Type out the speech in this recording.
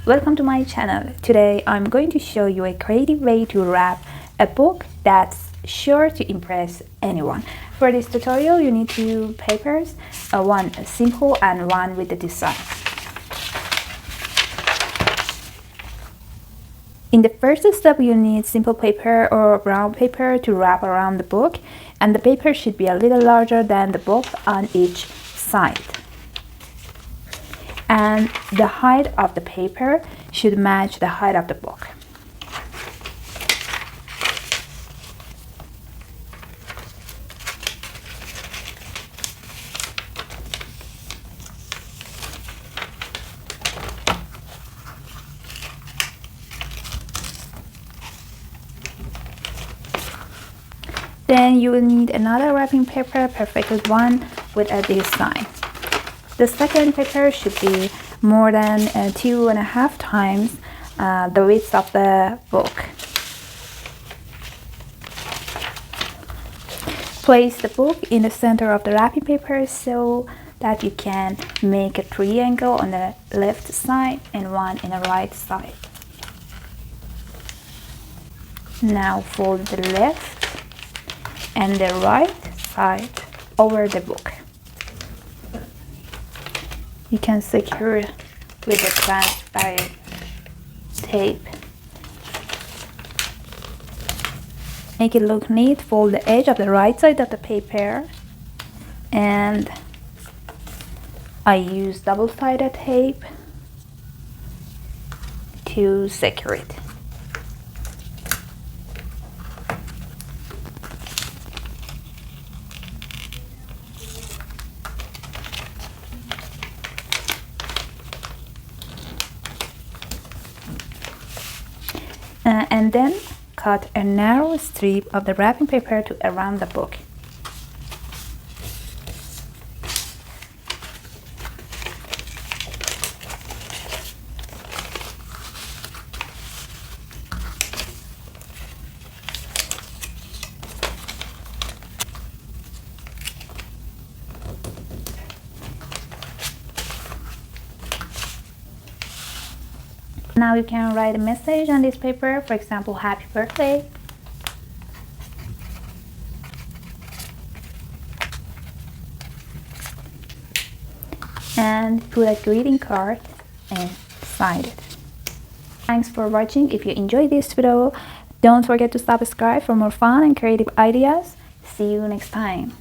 welcome to my channel. Today I'm going to show you a creative way to wrap a book that's sure to impress anyone. For this tutorial you need two papers, one simple and one with the design. In the first step you need simple paper or brown paper to wrap around the book, and the paper should be a little larger than the book on each side. And the height of the paper should match the height of the book. Then you will need another wrapping paper, perfectly one with a design. The second paper should be more than 2.5 times the width of the book. Place the book in the center of the wrapping paper so that you can make a triangle on the left side and one in the right side. Now fold the left and the right side over the book. You can secure it with a transparent tape. Make it look neat. Fold the edge of the right side of the paper, and I use double-sided tape to secure it. And then cut a narrow strip of the wrapping paper to around the book. Now you can write a message on this paper, for example, happy birthday. And put a greeting card and sign it. Thanks for watching. If you enjoyed this video, don't forget to subscribe for more fun and creative ideas. See you next time.